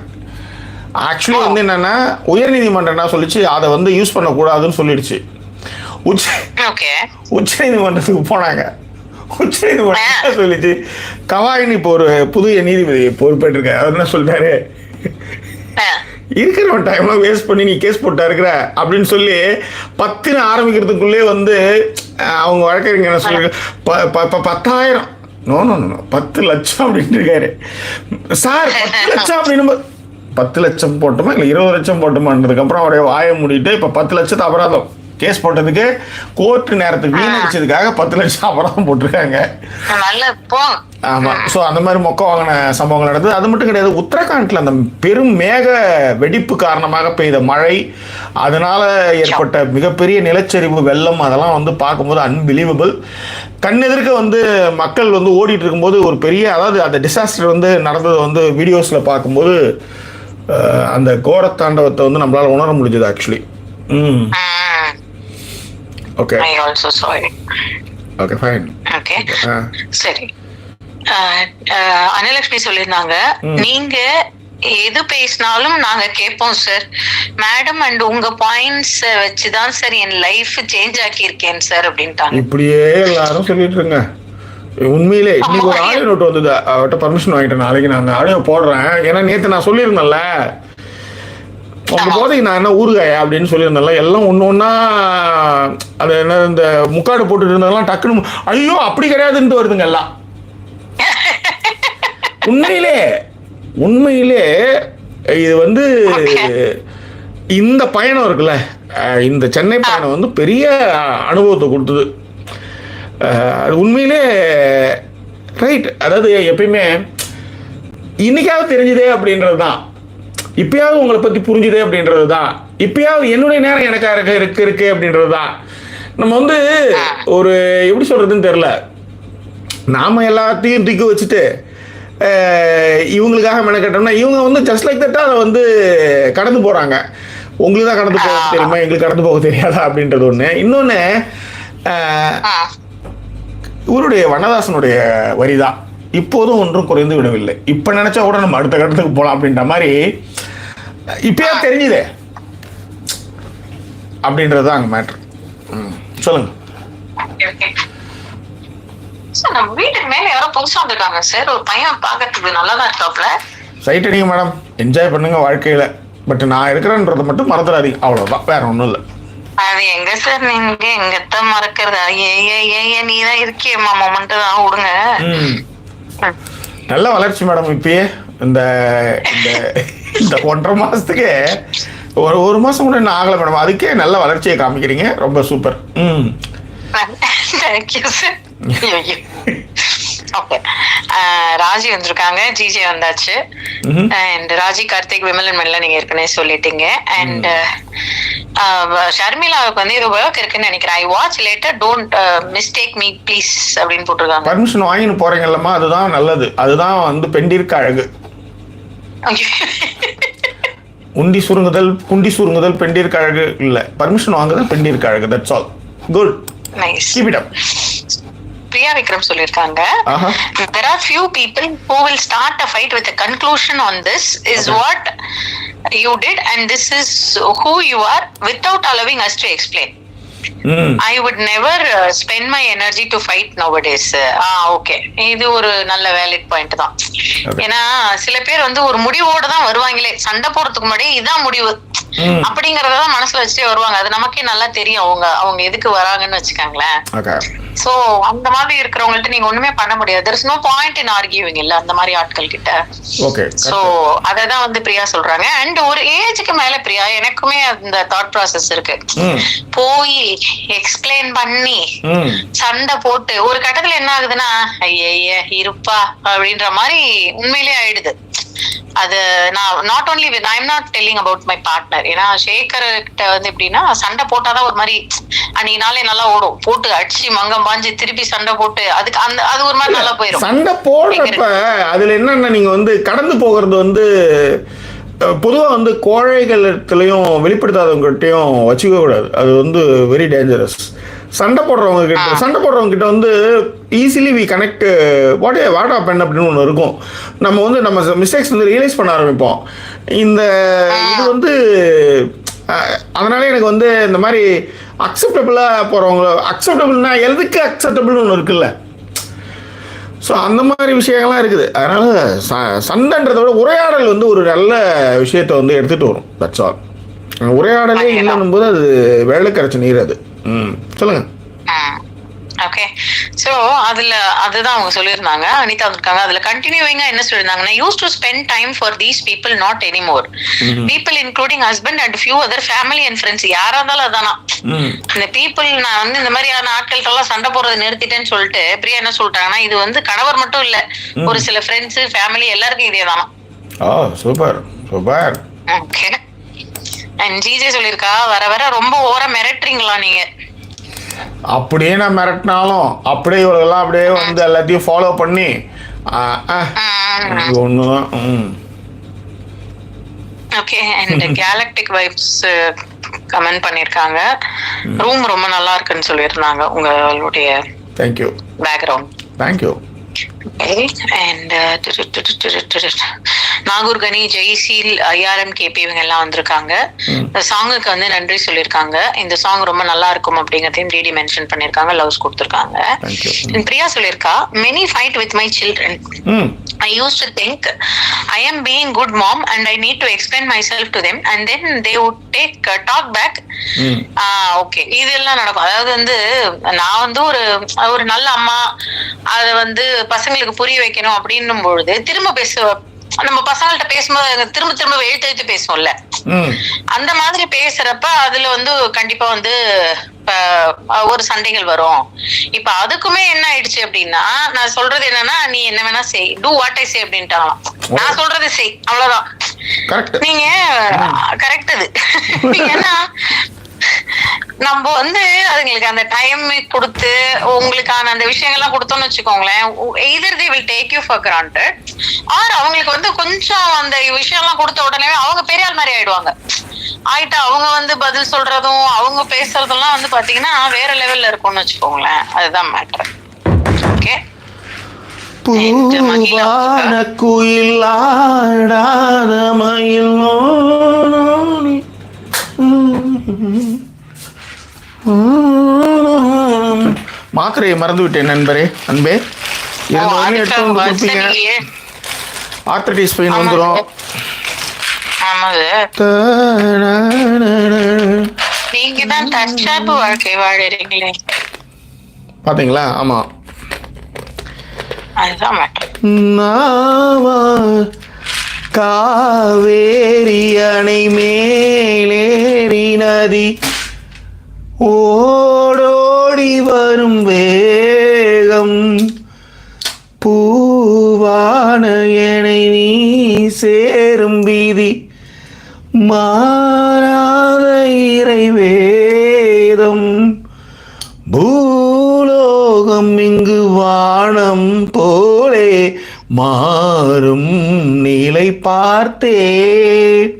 ஆக்சுவலி வந்து என்னன்னா உயர்நீதிமன்றம் என்ன சொல்லிச்சு, அதை வந்து யூஸ் பண்ணக்கூடாதுன்னு சொல்லிடுச்சு. உச்ச நீதிமன்றத்துக்கு போனாங்க. உச்ச நீதிமன்றம் சொல்லிச்சு கவாயின்னு இப்போ ஒரு புதிய நீதிபதி பொறுப்பேற்றிருக்க. அவர் என்ன சொல்றாரு, இருக்கிற டைம்லாம் வேஸ்ட் பண்ணி நீ கேஸ் போட்டா இருக்கிற அப்படின்னு சொல்லி 10 ஆரம்பிக்கிறதுக்குள்ளே வந்து அவங்க வழக்கறிஞர் என்ன சொல்லி 10,000 10 லட்சம் அப்படின்னு இருக்காரு சார். 10 லட்சம் அப்படின்னு 10 லட்சம் போட்டோமா இல்லை 20 லட்சம் போட்டோமான்றதுக்கு அப்புறம் அவருடைய வாயை மூடிட்டு இப்போ 10 லட்சத்து அபராதம் கேஸ் போட்டதுக்கு கோர்ட்டு நேரத்துக்கு வீணடிச்சதுக்காக 10 லட்சம் அபராதம் போட்டிருக்காங்க. ஆமா. ஸோ அந்த மாதிரி மொக்க வாங்கின சம்பவங்கள் நடந்தது. அது மட்டும் கிடையாது, உத்தரகாண்ட்ல அந்த பெரும் மேக வெடிப்பு காரணமாக பெய்த மழை, அதனால ஏற்பட்ட மிகப்பெரிய நிலச்சரிவு, வெள்ளம், அதெல்லாம் வந்து பார்க்கும்போது அன்பிலீவபிள். கண்ணெதிர்க்க வந்து மக்கள் வந்து ஓடிட்டு இருக்கும்போது ஒரு பெரிய, அதாவது அந்த டிசாஸ்டர் வந்து நடந்தது வந்து வீடியோஸ்ல பார்க்கும்போது அந்த கோரத்தாண்டவத்தை வந்து நம்மளால உணர முடிஞ்சது actually. Okay. Okay fine. Okay சரி. அனலட்சுமி சொல்லியிருந்தாங்க, நீங்க எது பேசினாலும் நாங்க கேட்போம் சார் மேடம், அண்ட் உங்க பாயிண்ட்ஸ் வச்சுதான் சார் என் லைஃப் சேஞ்ச் ஆக்கியிருக்கேன் சார் அப்படின்ட்டாங்க. இப்படியே எல்லாரும் சொல்லிட்டு இருங்க. உண்மையிலே இன்னைக்கு ஒரு ஆடியோ நோட் வந்தது, அவர்கிட்ட பர்மிஷன் வாங்கிட்டேன். நாளைக்கு நான் ஆடியோ போடுறேன். ஏன்னா நேற்று நான் சொல்லியிருந்தேன்ல, உங்க போதைக்கு நான் என்ன ஊறுகாயா அப்படின்னு சொல்லியிருந்தேன்ல, எல்லாம் ஒன்று ஒன்றா அது என்ன இந்த முக்காடு போட்டுட்டு இருந்ததெல்லாம் டக்குன்னு ஐயோ அப்படி கிடையாதுன்ட்டு வருதுங்க எல்லாம். உண்மையிலே இது வந்து இந்த பயணம் இருக்குல்ல, இந்த சென்னை பயணம் வந்து பெரிய அனுபவத்தை கொடுத்தது. அது உண்மையிலே ரைட். அதாவது எப்பயுமே இன்னைக்காவது தெரிஞ்சுதே அப்படின்றது தான், இப்பயாவது உங்களை பற்றி புரிஞ்சுதே அப்படின்றது தான், இப்பயாவது என்னுடைய நேரம் எனக்காக இருக்கு அப்படின்றது தான். நம்ம வந்து ஒரு எப்படி சொல்றதுன்னு தெரில, நாம எல்லாத்தையும் தூக்கி வச்சுட்டு இவங்களுக்காக மெனக்கட்டோம்னா இவங்க வந்து ஜஸ்ட் லைக் தட்டா அதை வந்து கடந்து போகிறாங்க. உங்களுக்கு தான் கடந்து போக தெரியுமா, எங்களுக்கு கடந்து போக தெரியாதா அப்படின்றது ஒன்று. இன்னொன்று இவருடைய வண்ணதாசனுடைய வரிதான், இப்போதும் ஒன்றும் குறைந்து விடவில்லை, இப்போ நினச்சா கூட நம்ம அடுத்த கட்டத்துக்கு போகலாம் அப்படின்ற மாதிரி இப்பயா தெரிஞ்சுதே அப்படின்றது தான் அங்கே மேட்ரு. சொல்லுங்க. சார் நம்ம வீட்டுக்கு மேல யாரோ புதுசா வந்திருக்காங்க சார், ஒரு பையன் பார்க்கறதுக்கு நல்லா தான் இருக்காப்ல. சைட் அடிங்க மேடம், என்ஜாய் பண்ணுங்க வாழ்க்கையில. பட் நான் இருக்கிறேன்றதை மட்டும் மறந்துடாதீங்க, அவ்வளவுதான், வேற ஒன்றும் இல்லை. அது எங்க சார் நீங்க எங்கத்தான் மறக்கிறதா, ஏ நீ தான் இருக்கியம்மா மொமெண்ட் தான் விடுங்க. நல்ல வளர்ச்சி மேடம். இப்பயே இந்த இந்த 1.5 மாசத்துக்கே ஒரு மாசம் கூட என்ன ஆகலை மேடம், அதுக்கே நல்ல வளர்ச்சியை காமிக்கிறீங்க, ரொம்ப super. Thank you sir. Okay, Raji வந்திருக்காங்க, ஜிஜே வந்தாச்சு, அண்ட் ராஜி, கார்த்திக், விமலன் மெல்ல நீங்க ஏற்கனவே சொல்லிட்டீங்க. அண்ட் ஷர்மிளாவுக்கு வந்து ஏதோ ஒர்க் இருக்குன்னு நினைக்கிறேன். I watch later, don't mistake me please அப்படின்னு போட்டிருக்காங்க. பர்மிஷன் வாங்கின்னு போறீங்கல்லம்மா, அதுதான் நல்லது, அதுதான் வந்து பெண்டிற்கு அழகு. குண்டி சுருங்குதல் பெண்டிற்கு அழகு இல்ல, பர்மிஷன் வாங்குதல் பெண்டிற்கு அழகு. That's all. Good, nice, keep it up. Priya Vikram சொல்லிருக்காங்க, there are few people who will start a fight with a conclusion on this is what you did and this is who you are without allowing us to explain. I would never spend my energy to fight nowadays. Okay, இது ஒரு நல்ல valid point தான். ஏன்னா சில பேர் வந்து ஒரு முடிவோட தான் வருவாங்களே, சண்டை போடுறதுக்கு முன்னாடி இதான் முடிவு அப்படிங்கறதான் மனசுல வச்சுட்டே வருவாங்க. அது நமக்கே நல்லா தெரியும் அவங்க எதுக்கு வராங்கன்னு வச்சுக்காங்களேன். சோ அந்த மாதிரி இருக்கிறவங்கள்ட்ட நீங்க ஒண்ணுமே பண்ண முடியாது. there is no point in arguing இல்ல அந்த மாதிரி ஆட்கள் கிட்ட. சோ அததான் வந்து பிரியா சொல்றாங்க. அண்ட் ஒரு ஏஜுக்கு மேல பிரியா எனக்குமே அந்த தாட் ப்ராசஸ் இருக்கு, போய் எக்ஸ்பிளைன் பண்ணி சண்டை போட்டு ஒரு கட்டத்துல என்ன ஆகுதுன்னா ஐய இருப்பா அப்படின்ற மாதிரி உண்மையிலே ஆயிடுது. அது நான் not only I am not telling about my partner. ஏன்னா சேகர் கிட்ட வந்து எப்படின்னா சண்டை போட்டாதான் ஒரு மாதிரி அன்னைக்கு நாளே நல்லா ஓடும், போட்டு அடிச்சு மங்கம் பாஞ்சு திருப்பி சண்டை போட்டு அதுக்கு அந்த அது ஒரு மாதிரி நல்லா போயிடும். சண்டை போடுறப்ப அதுல என்னன்னா நீங்க வந்து கடந்து போகிறது வந்து பொதுவாக வந்து கோழைகளத்துலையும் வெளிப்படுத்தாதவங்ககிட்டையும் வச்சுக்க கூடாது. அது வந்து வெரி டேஞ்சரஸ். சண்டை போடுறவங்க கிட்ட வந்து easily we connect what happen அப்படின்னு ஒன்று இருக்கும். நம்ம வந்து நம்ம மிஸ்டேக்ஸ் வந்து ரியலைஸ் பண்ண ஆரம்பிப்போம். இந்த இது வந்து அதனால எனக்கு வந்து இந்த மாதிரி அக்செப்டபிளாக போகிறவங்க, அக்செப்டபிள்னா எதுக்கு அக்செப்டபிள்னு ஒன்று இருக்குல்ல, ஸோ அந்த மாதிரி விஷயங்கள்லாம் இருக்குது. அதனால் சண்டைன்றத விட உரையாடல் வந்து ஒரு நல்ல விஷயத்தை வந்து எடுத்துகிட்டு வரும். That's all. உரையாடலே இல்லைன்னும் போது அது வெள்ளை கரைச்சி நீர். அது சொல்லுங்க. ஓகே, சோ அதுதான் அவங்க சொல்லியிருந்தாங்க. அனிதா வந்திருக்காங்க, அதுல கண்டினியூவிங்கா என்ன சொல்லியிருந்தாங்கன்னா, use to spend time for these people, not anymore people including husband and few other family and friends. யாரா இருந்தாலும் அதானா இந்த பீப்புள். நான் வந்து இந்த மாதிரியான ஆட்கள்கிட்ட எல்லாம் சண்டை போடுறது நிறுத்திட்டேன்னு சொல்லிட்டு பிரியா என்ன சொல்லிட்டாங்கன்னா, இது வந்து கணவர் மட்டும் இல்ல, ஒரு சில ஃப்ரெண்ட்ஸ் ஃபேமிலி எல்லாருக்கும் இதே தானா. Super super. Okay, and GJ சொல்லியிருக்கா, வர வர ரொம்ப ஓவரா மிரட்டுறீங்களா நீங்க. அப்படியே நான் மிரட்டினாலும் அப்படியே இவர்களெல்லாம் அப்படியே வந்து எல்லாத்தையும் ஃபாலோ பண்ணி ஒண்ணுதான். Okay, and galactic vibes comment பண்ணிருக்காங்க, ரூம் ரொம்ப நல்லா இருக்குன்னு சொல்லியிருந்தாங்க உங்களுடைய thank you thank you. And Nagore Ghani, ஜெய்சீல், ஐஆர்எம் KP இவங்க எல்லாம் வந்திருக்காங்க. இந்த சாங்குக்கு வந்து நன்றி சொல்லியிருக்காங்க. இந்த சாங் ரொம்ப நல்லா இருக்கும் அப்படிங்கறதையும் டிடி மென்ஷன் பண்ணிருக்காங்க. லவ்ஸ் கொடுத்திருக்காங்க. பிரியா சொல்லியிருக்கா, many fight with my children. I used to think I am being good mom and I need to explain myself to them and then they would talk back. Okay, இதெல்லாம் நடக்கும். அதாவது வந்து நான் வந்து ஒரு நல்ல அம்மா, அத வந்து பசங்களுக்கு புரிய வைக்கணும் அப்படின்னும் பொழுது திரும்ப நம்ம பசங்கள்ட்ட பேசும்போது திரும்ப எழுத்து பேசுவோம்ல, அந்த மாதிரி பேசுறப்ப அதுல வந்து கண்டிப்பா வந்து ஒரு சண்டைகள் வரும். இப்ப அதுக்குமே என்ன ஆயிடுச்சு அப்படின்னா, நான் சொல்றது என்னன்னா, நீ என்ன வேணா செய், டூ வாட் ஐ சே அப்படின்ட்டாங்களாம். நான் சொல்றது செய், அவ்வளவுதான். நீங்க கரெக்ட். அது ஏன்னா நம்ம வந்து அதுங்களுக்கு அந்த டைம் கொடுத்து உங்களுக்கான அந்த விஷயங்கள்லாம் கொடுத்தோம்னு வச்சுக்கோங்களேன், either they will take you for granted or அவங்களுக்கு வந்து கொஞ்சம் அந்த விஷயம்லாம் கொடுத்த உடனே அவங்க பெரிய ஆள் மாதிரி ஆயிடுவாங்க. அவங்க வந்து பதில் சொல்றதும் அவங்க பேசுறதெல்லாம் வந்து பாத்தீங்கன்னா வேற லெவல்ல இருக்கும்னு வச்சுக்கோங்களேன். அதுதான் மேட்டர். ஓகே, பூவான குயில் ஆடாத மயில் மாத்திரையை மறந்து விட்டேன் நண்பரே, அன்பே. ஆர்த்ரைட்டிஸ் பெயின் வந்துடும். நீங்க தான் தற்சார்பு வாழ்க்கை வாழறீங்களே, பாத்தீங்களா? ஆமா, காவேரி அணை மேலேறி நதி ஓடோடி வரும் வேகம், பூவான எனை நீ சேரும் வீதி, மாறாத இறைவேதம், பூலோகம் இங்கு வானம் போலே மாறும் நிலை பார்த்தேன்,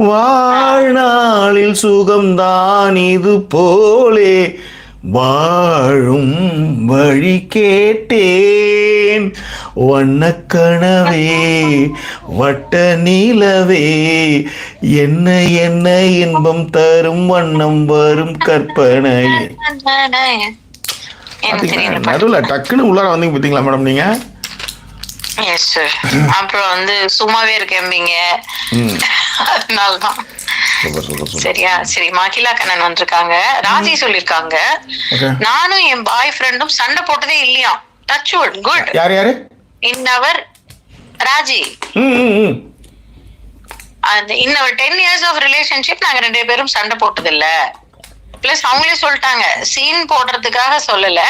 வாழ்நாளில் சுகம்தான் இது போலே வாழும் வழி கேட்டேன், வண்ணக்கனவே வட்ட நிலவே என்ன என்ன இன்பம் தரும் வண்ணம் வரும் கற்பனை. நடுவில் டக்குன்னு உள்ளார வந்தீங்க பார்த்தீங்களா மேடம் நீங்க? Yes sir. அப்புறம் வந்து சும்மாவே இருக்கீங்க, அதனாலதான். சரியா? சரி, மகிழா கண்ணன் வந்திருக்காங்க. ராஜி சொல்லிருக்காங்க, நானும் என் பாய் ஃப்ரெண்டும் சண்டை போட்டதே இல்லையா. Touch wood. குட். யாரு இன் அவர் ராஜி, இன் அவர் 10 years of relationship நாங்க 2 பேரும் சண்டை போட்டது இல்ல. பிளஸ் அவங்களே சொல்லிட்டாங்க, சீன் போடுறதுக்காக சொல்லல,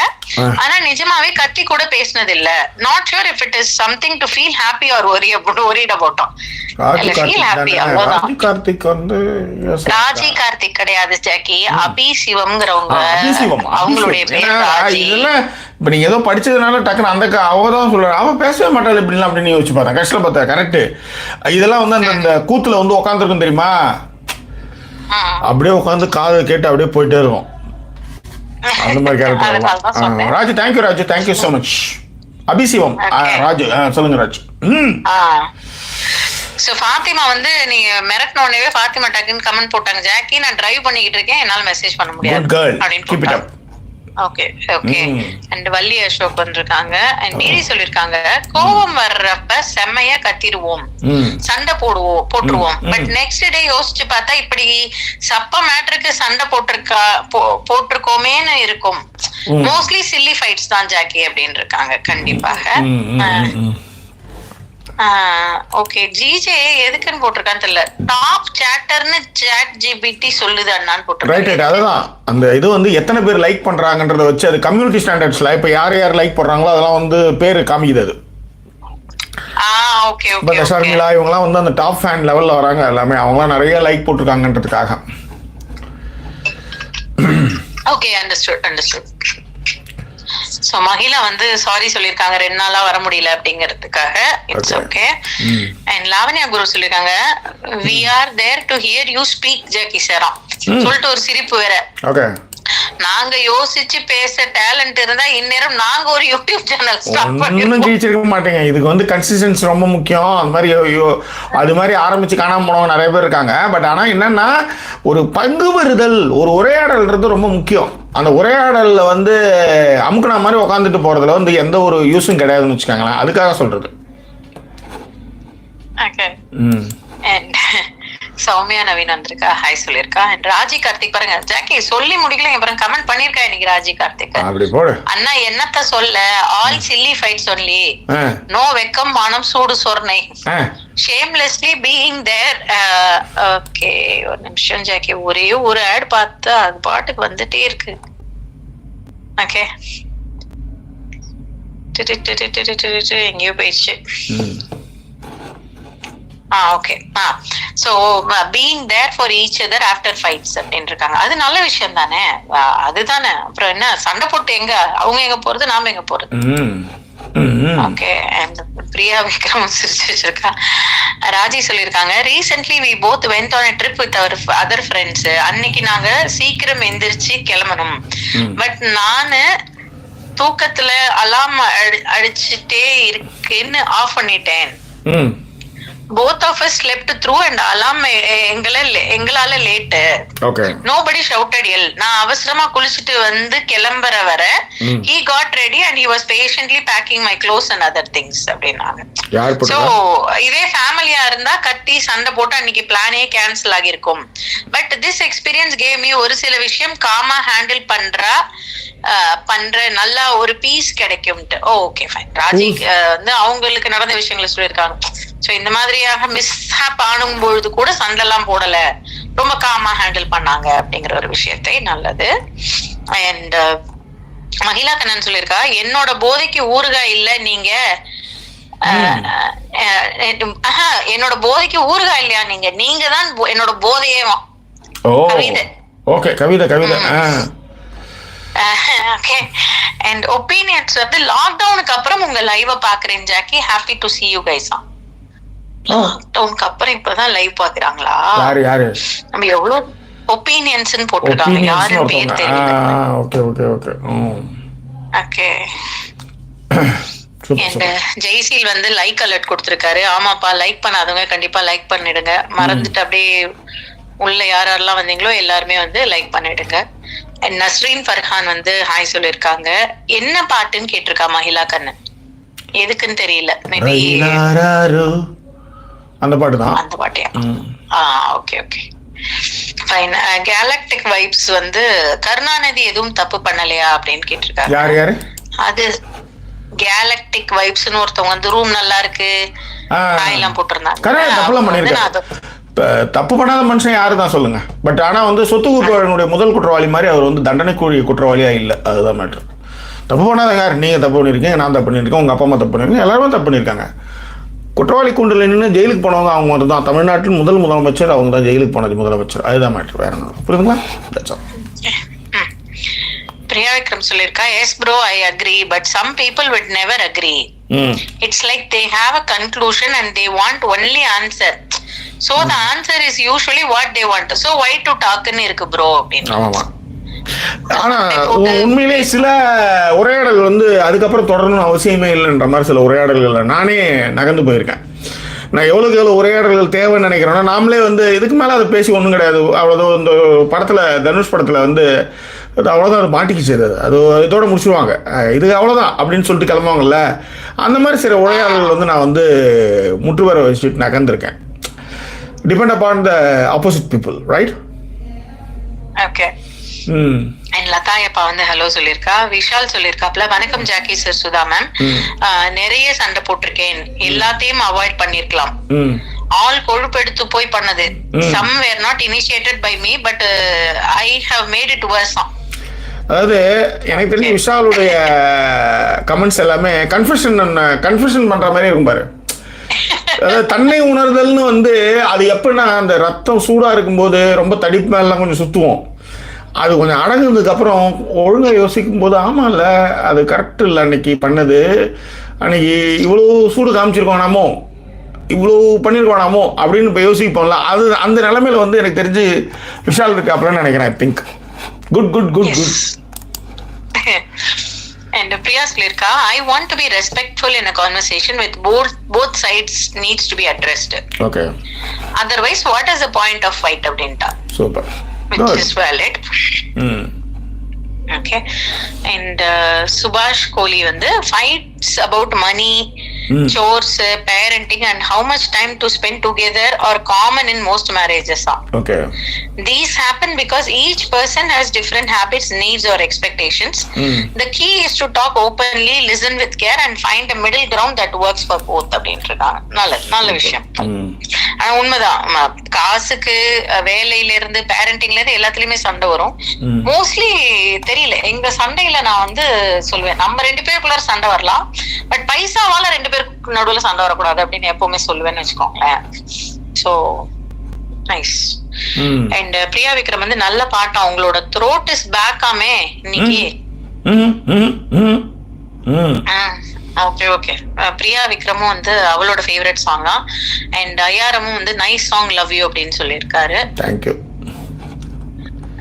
ஆனா நிஜமாவே கத்தி கூட பேசினது இல்ல. Not sure if it is something to feel happy or worried about. Feel happy, அவ்வளவுதான். ராஜி கார்த்திக் கிடையாது ஜாக்கி, அபி சிவம்ங்கிறவங்க, அவங்களுடைய பேர் ராஜி. இப்ப நீங்க ஏதோ படிச்சதுனால டக்குன்னு அந்த அவதான் சொல்றாரு, அவன் பேசவே மாட்டாள் இப்படிலாம் அப்படின்னு யோசிச்சு பார்த்தேன். கஷ்டம் பார்த்தா கரெக்ட். இதெல்லாம் வந்து அந்த கூத்துல வந்து உட்காந்துருக்கும் தெரியுமா, அப்படியே உட்காந்து காதை கேட்டு அப்படியே போயிட்டே இருக்கும். அந்த மாதிரி character. Raju, thank you Raju, thank you so much. Abisivam Raju, சொல்லுங்க ராஜு. சோ ஃபாத்திமா வந்து நீங்க மிரட்டின உடனே ஃபாத்திமா டக்குன்னு கமெண்ட் போட்டாங்க, ஜாக்கி நான் டிரைவ் பண்ணிட்டு இருக்கேன், என்னால மெசேஜ் பண்ண முடியாது அப்படின்னு போட்டாங்க. Okay okay. And Valli Ashok வந்திருக்காங்க. அண்ட் மீறி சொல்லிருக்காங்க, கோபம் வர்றப்ப செம்மையா கத்திடுவோம், சண்டை போட்டுருவோம். பட் நெக்ஸ்ட் டே யோசிச்சு பார்த்தா இப்படி சப்ப மேட்டருக்கு சண்டை போட்டிருக்கோமேன்னு இருக்கும். மோஸ்ட்லி சில்லி ஃபைட்ஸ் தான் ஜாக்கி அப்படின்னு இருக்காங்க. கண்டிப்பாக. ஓகே, ஜிஜே எதுக்குன்னு போட்டிருக்கான்னு தெரியல. டாப் சாட்டர்னு சாட் ஜிபிடி சொல்லுது அண்ணான்னு போட்டிருக்காங்க. ரைட், அதுதான் அந்த இது வந்து எத்தனை பேர் லைக் பண்றாங்கன்றத வச்சு அது கம்யூனிட்டி ஸ்டாண்டர்ட்ஸ்ல இப்ப யார் லைக் பண்றாங்களோ அதெல்லாம் வந்து பேரு காமிக்குது. அது ஓகே ஓகே. ஷர்மிளா இவங்கலாம் வந்து அந்த டாப் ஃபேன் லெவல்ல வராங்க எல்லாமே, அவங்கலாம் நிறைய லைக் போட்டிருக்காங்கன்றதுக்காக. Okay, understood. சோ மகிழா வந்து சாரி சொல்லிருக்காங்க, 2 நாளா வர முடியல அப்படிங்கிறதுக்காக. It's okay. And Lavanya Guru சொல்லிருக்காங்க, we are there to hear you speak Jackie சாரா சொல்லிட்டு ஒரு சிரிப்பு வேற. ஓகே. நாங்க யோசிச்சு பேச டேலண்ட் இருந்தா இந்நேரம் நாங்க ஒரு யூடியூப் சேனல் ஸ்டார்ட் ஒன்றும் பண்ணிருக்கோம். ஜெயிச்சிருக்க மாட்டேங்க. இதுக்கு வந்து கன்சிஸ்டன்சி ரொம்ப முக்கியம். அந்த மாதிரி அது மாதிரி ஆரம்பிச்சு காணாம போனவங்க நிறைய பேர் இருக்காங்க. பட் ஆனால் என்னன்னா, ஒரு பங்கு பெறுதல், ஒரு உரையாடல்ன்றது ரொம்ப முக்கியம். அந்த உரையாடலில் வந்து அமுக்குனா மாதிரி உட்காந்துட்டு போகிறதுல வந்து எந்த ஒரு யூஸும் கிடையாதுன்னு வச்சுக்காங்களேன். அதுக்காக சொல்கிறது. ஓகே. அண்ட் சௌமியா நவீன் வந்திருக்கா, ஹாய் சொல்லியிருக்கா. அண்ட் ராஜி கார்த்திக் பாருங்க, ஜாக்கி சொல்லி முடிக்கல பாருங்க, கமெண்ட் பண்ணிருக்கா இன்னைக்கு ராஜி கார்த்திக். அப்படி போடு அண்ணா, என்னத்த சொல்ல, all silly fights only, no வெக்கம் மானம் சூடு சொர்ணை, ஷேம்லெஸ்லி பீயிங் தேர். ஓகே, ஒரு நிமிஷம் ஜாக்கி, ஒரே ஒரு ஆட் பார்த்தா அது பாட்டுக்கு வந்துட்டே இருக்கு. ஓகே, எங்கேயோ போயிடுச்சு. Okay. So being there for each other after fights அப்படின்னு இருக்காங்க. அது நல்ல விஷயம் தானே, அதுதானே. அப்புறம் என்ன சண்டை போட்டு எங்க அவங்க எங்க போறது, நாம எங்க போறது. ஓகே. அண்ட் பிரியா விக்ரம் சிரிச்சு வச்சிருக்கா. ராஜி சொல்லியிருக்காங்க, recently we both went on a trip with our other friends. அன்னைக்கு நாங்க சீக்கிரம் எந்திரிச்சு கிளம்பணும். பட் நானு தூக்கத்துல அலாம் அடிச்சுட்டே இருக்குன்னு ஆஃப் பண்ணிட்டேன். Both of us slept through and alarm எங்களால late. Okay. Nobody shouted yell. நான் அவசரமா குளிச்சிட்டு வந்து கிளம்பற வர he got ready and he was patiently packing my clothes and other things அப்படினாங்க. So இதே ஃபேமிலியா இருந்தா கத்தி சண்டை போட்டு அன்னைக்கு பிளானே கேன்சல் ஆகிருக்கும். But this experience gave me ஒரு சில விஷயம் காமா ஹேண்டில் பண்ற நல்ல ஒரு பீஸ் கிடைக்கும்ட்டு. Okay fine. ராஜி வந்து அவங்களுக்கு நடந்த விஷயங்களை சொல்லியிருக்காங்க. சோ இந்த மாதிரியாக மிஸ்ஹாப் ஆனும் பொழுது கூட சண்டெல்லாம் போடல, ரொம்ப காமா ஹேண்டில் பண்ணாங்க அப்படிங்கிற ஒரு விஷயத்தை. நல்லது. அண்ட் மகிழா கண்ணன் சொல்லியிருக்கா, என்னோட போதைக்கு ஊறுகாய் இல்ல நீங்க, என்னோட போதைக்கு ஊறுகாய் இல்லையா நீங்க, நீங்க தான் என்னோட போதையே. கவிதை. ஓகே, கவிதை. ஓகே. அண்ட் ஒபினியன்ஸ் வந்து லாக்டவுனுக்கு அப்புறம் உங்க லைவ பாக்குறேன் Jackie, happy to see you guys. லாக்டவுனுக்கு அப்புறம் இப்பதான் லைவ் பாக்குறாங்களா? யாரு நம்ம எவ்வளவு ஒபினியன்ஸ்னு போட்டுருக்காங்க, யாரும் பேர் தெரியல. Okay okay okay okay. And Jaiseel வந்து லைக் அலர்ட் கொடுத்திருக்காரு. ஆமாப்பா, லைக் பண்ணாதவங்க கண்டிப்பா லைக் பண்ணிடுங்க, மறந்துட்டு அப்படியே உள்ள யாரெல்லாம் வந்தீங்களோ எல்லாருமே வந்து லைக் பண்ணிடுங்க. அண்ட் நஸ்ரீன் ஃபர்ஹான் வந்து ஹாய் சொல்லிருக்காங்க. என்ன பாட்டுன்னு கேட்டிருக்கா மகிழா கண்ணன், எதுக்குன்னு தெரியல. மேபி அந்த பாட்டு தான். அந்த பாட்டியா? Okay okay fine. Galactic vibes வந்து கருணாநிதி எதுவும் தப்பு பண்ணலையா அப்படின்னு கேட்டிருக்காங்க. யாரு? அது கேலக்டிக் வைப்ஸ்னு ஒருத்தவங்க வந்து ரூம் நல்லா இருக்கு எல்லாம் போட்டிருந்தாங்க. தப்பு பண்ணாத மனுஷன் யாரு தான் சொல்லுங்க. பட் ஆனா வந்து சொத்து குற்றவாளியினுடைய முதல் குற்றவாளி மாதிரி அவர் வந்து தண்டனைக்குரிய குற்றவாளியா இல்லை. அதுதான் மேட்ரு. தப்பு பண்ணாத யார்? நீங்க தப்பு பண்ணிருக்கீங்க, நான் தப்பு பண்ணிருக்கேன், உங்க அப்பா அம்மா தப்பு பண்ணிருக்கீங்க, எல்லாருமே தப்பு பண்ணிருக்காங்க. குற்றவாளி கூண்டில் நின்று ஜெயிலுக்கு போனவங்க அவங்க மட்டும் தான். தமிழ்நாட்டில் முதலமைச்சர் அவங்க தான் ஜெயிலுக்கு போனது, முதலமைச்சர். அதுதான் மேட்ரு, வேற என்ன. புரியுதுங்களா? பிரியா விக்ரம் சொல்லிருக்கா, yes bro I agree but some people would never agree. It's like they have a conclusion and they want only answer. So the answer is usually what they want. So why to talk ன்னு இருக்கு bro அப்படின்னு. ஆமா. ஆனா உண்மையிலே சில உரையாடல் வந்து அதுக்கப்புறம் தொடரணும்னு அவசியமே இல்லைன்ற மாதிரி சில உரையாடல்கள் நானே நகர்ந்து போயிருக்கேன். நான் எவ்வளோக்கு எவ்வளோ உரையாடல்கள் தேவைன்னு நினைக்கிறேன்னா, நாமளே வந்து இதுக்கு மேலே அதை பேசி ஒன்றும் கிடையாது, அவ்வளோதான். இந்த படத்தில், தனுஷ் படத்தில் வந்து அது அவ்வளோதான், அது மாட்டிக்கிச்சு, அது இதோட முடிச்சுடுவாங்க, இது அவ்வளோதான் அப்படின்னு சொல்லிட்டு கிளம்புவாங்கல்ல. அந்த மாதிரி சில உரையாடல்கள் வந்து நான் வந்து முற்று வர வச்சுட்டு நகர்ந்துருக்கேன். Depend upon the opposite people, right? Okay. And Lathayappa வந்து ஹலோ சொல்லியிருக்கா. விஷால் சொல்லியிருக்காப்ல, வணக்கம் ஜாக்கி சார், சுதா மேம், நிறைய சண்டை போட்டிருக்கேன், எல்லாத்தையும் அவாய்ட் பண்ணிருக்கலாம், ஆல் கொழுப்பெடுத்து போய் பண்ணது, somewhere not initiated by me but I have made it worse. அதாவது எனக்கு தெரிஞ்ச விஷாலுடைய கமெண்ட்ஸ் எல்லாமே கன்ஃபெஷன் பண்ற மாதிரி இருக்கும் பாரு. அதாவது தன்னை உணர்தல்னு வந்து அது எப்படின்னா, அந்த ரத்தம் சூடா இருக்கும்போது ரொம்ப தடிப்பு மேலாம் கொஞ்சம் சுத்துவோம், அது கொஞ்சம் அடங்குனதுக்கப்புறம் ஒழுங்காக யோசிக்கும் போது ஆமாம் இல்லை அது கரெக்ட் இல்லை, அன்னைக்கு பண்ணது, அன்னைக்கு இவ்வளோ சூடு காமிச்சிருக்கோனாமோ, இவ்வளோ பண்ணியிருக்கோனாமோ அப்படின்னு இப்போ யோசிப்போம்ல. அது அந்த நிலைமையில வந்து எனக்கு தெரிஞ்சு விஷால் இருக்காப்புலன்னு நினைக்கிறேன். I think good good good good. And Priya சொல்லிருக்கா, I want to be respectful in a conversation with both sides needs to be addressed. Okay. Otherwise, what is the point of fight அப்படின்ட்டா. Super. Which is valid. Okay. And Subhash Kohli வந்து fights about money, chores, parenting and how much time to spend together are common in most marriages. Okay. These happen because each person has different habits, needs or expectations. The key is to talk openly, listen with care and find a middle ground that works for both அப்படின்றாங்க. நல்ல விஷயம். ஆனா உண்மைதான், காசுக்கு வேலையில இருந்து பேரண்டிங்ல இருந்து எல்லாத்துலயுமே சண்டை வரும். மோஸ்ட்லி தெரியல, எங்க சண்டையில நான் வந்து சொல்லுவேன், நம்ம 2 பேருக்குள்ள சண்டை வரலாம், பட் பைசாவால 2 பேருக்கு நடுவுல சண்டை வரக்கூடாது அப்படின்னு எப்பவுமே சொல்லுவேன்னு வச்சுக்கோங்களேன். So nice. And Priya Vikram வந்து நல்ல பாட்டா, அவங்களோட த்ரோட் இஸ் பேக்காமே இன்னைக்கு. Okay okay. பிரியா விக்ரமும் வந்து அவளோட ஃபேவரட் சாங்கா. அண்ட் ஐஆர்எமும் வந்து நைஸ் சாங் லவ் யூ அப்படின்னு சொல்லியிருக்காரு. Thank you.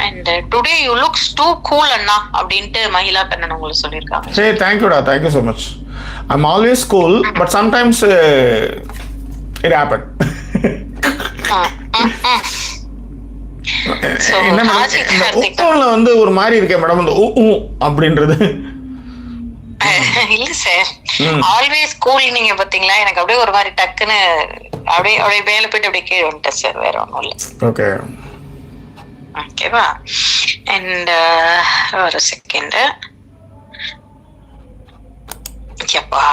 And today you looks too cool அண்ணா அப்படின்ட்டு மகிழா கண்ணன் உங்களுக்கு சொல்லியிருக்காங்க. சே தேங்க் யூடா, thank you so much. I'm always cool but sometimes it happen. என்ன உப்புல வந்து ஒரு மாதிரி இருக்கே மேடம், அந்த அப்படின்றது இல்ல சார், ஆல்வேஸ் கூல் நீங்க பாத்தீங்களா, எனக்கு அப்படியே ஒரு மாதிரி டக்குன்னு அப்படியே மேல போயிட்டு அப்படியே கீழே வந்துட்டேன் சார், வேற ஒண்ணும் இல்ல. ஓகே ஓகேவா. அண்ட் ஒரு செகண்ட். எப்பா